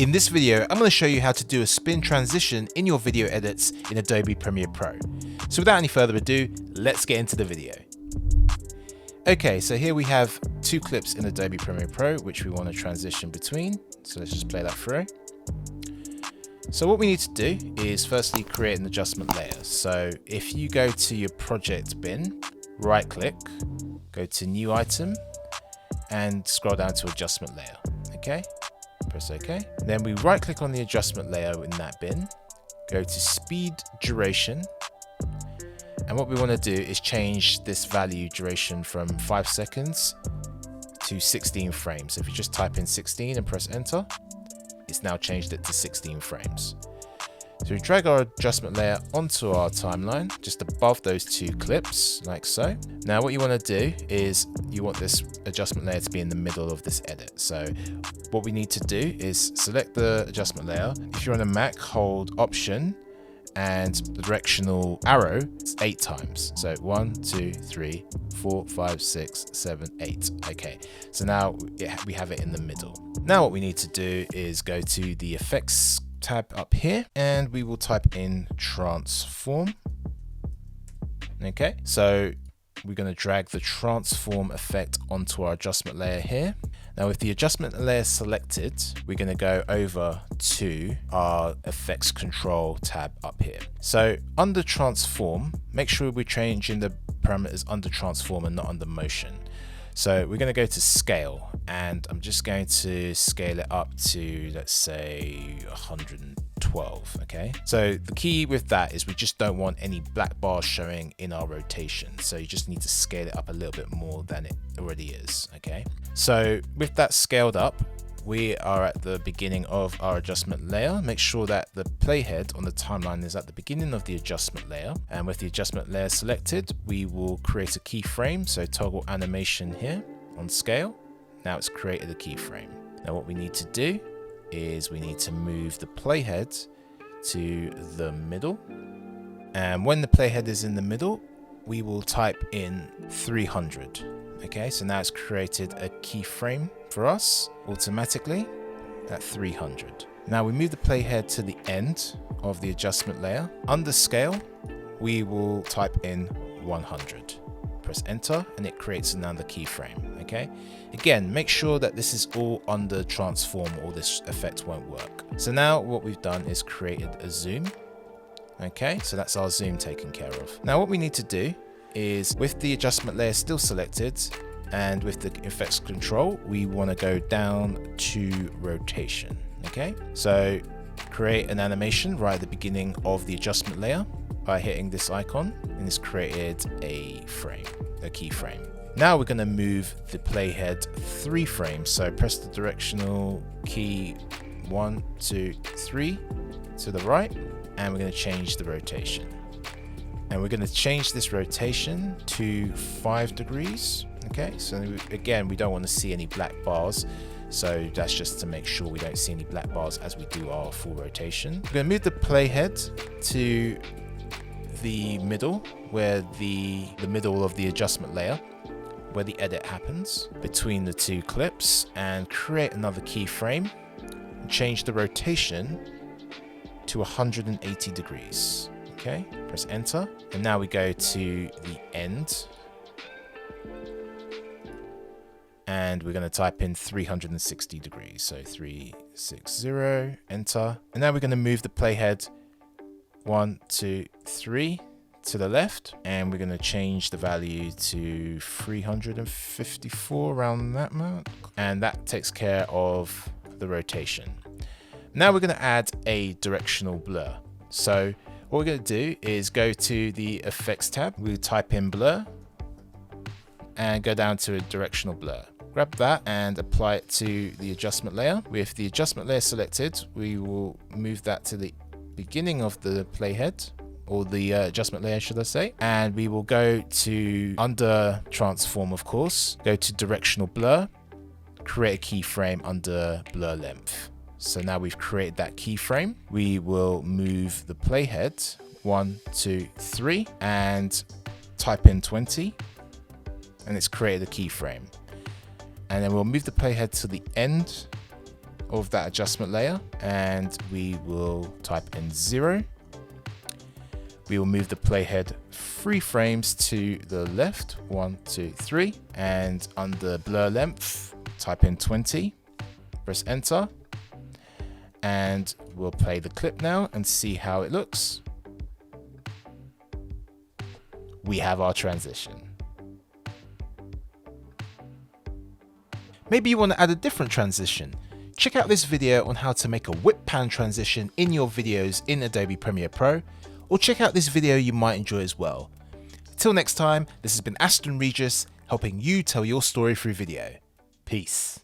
In this video, I'm going to show you how to do a spin transition in your video edits in Adobe Premiere Pro. So without any further ado, let's get into the video. Okay, so here we have two clips in Adobe Premiere Pro, which we want to transition between. So let's just play that through. So what we need to do is firstly create an adjustment layer. So if you go to your project bin, right click, go to new item and scroll down to adjustment layer. Okay, press OK. Then we right click on the adjustment layer in that bin, go to speed duration. And what we want to do is change this value duration from 5 seconds to 16 frames. So if you just type in 16 and press enter, it's now changed it to 16 frames. So we drag our adjustment layer onto our timeline, just above those two clips, like so. Now what you want to do is you want this adjustment layer to be in the middle of this edit. So what we need to do is select the adjustment layer. If you're on a Mac, hold Option and the directional arrow 8 times. So 1, 2, 3, 4, 5, 6, 7, 8. Okay, so now we have it in the middle. Now what we need to do is go to the effects tab up here and we will type in transform. Okay, so we're going to drag the transform effect onto our adjustment layer here. Now with the adjustment layer selected, we're going to go over to our effects control tab up here. So under transform, make sure we're changing the parameters under transform and not under motion. So we're going to go to scale and I'm just going to scale it up to, let's say 112. Okay, so the key with that is we just don't want any black bars showing in our rotation. So you just need to scale it up a little bit more than it already is. Okay, so with that scaled up, we are at the beginning of our adjustment layer. Make sure that the playhead on the timeline is at the beginning of the adjustment layer. And with the adjustment layer selected, we will create a keyframe. So toggle animation here on scale. Now it's created a keyframe. Now what we need to do is we need to move the playhead to the middle. And when the playhead is in the middle, we will type in 300. Okay, so now it's created a keyframe for us automatically at 300. Now we move the playhead to the end of the adjustment layer. Under scale, we will type in 100. Press enter and it creates another keyframe. Okay, again, make sure that this is all under transform or this effect won't work. So now what we've done is created a zoom. Okay, so that's our zoom taken care of. Now what we need to do is with the adjustment layer still selected and with the effects control, we want to go down to rotation. Okay, so create an animation right at the beginning of the adjustment layer by hitting this icon and it's created a frame, a keyframe. Now we're going to move the playhead 3 frames. So press the directional key 1, 2, 3 to the right and we're going to change the rotation. And we're going to change this rotation to 5 degrees. Okay, so again, we don't want to see any black bars. So that's just to make sure we don't see any black bars as we do our full rotation. We're going to move the playhead to the middle, where the middle of the adjustment layer, where the edit happens between the two clips, and create another keyframe. And change the rotation to 180 degrees. Okay, press enter, and now we go to the end and we're going to type in 360 degrees. So 360, enter, and now we're going to move the playhead 1, 2, 3 to the left and we're going to change the value to 354 around that mark, and that takes care of the rotation. Now we're going to add a directional blur. So what we're going to do is go to the effects tab, we'll type in blur and go down to a directional blur. Grab that and apply it to the adjustment layer. With the adjustment layer selected, we will move that to the beginning of the playhead, or the adjustment layer should I say, and we will go to under transform, of course, go to directional blur, create a keyframe under blur length. So now we've created that keyframe. We will move the playhead 1, 2, 3 and type in 20 and it's created a keyframe. And then we'll move the playhead to the end of that adjustment layer, and we will type in 0. We will move the playhead 3 frames to the left, 1, 2, 3, and under blur length, type in 20, press enter, and we'll play the clip now and see how it looks. We have our transition. Maybe you want to add a different transition. Check out this video on how to make a whip pan transition in your videos in Adobe Premiere Pro, or check out this video you might enjoy as well. Till next time, this has been Asten Regis, helping you tell your story through video. Peace.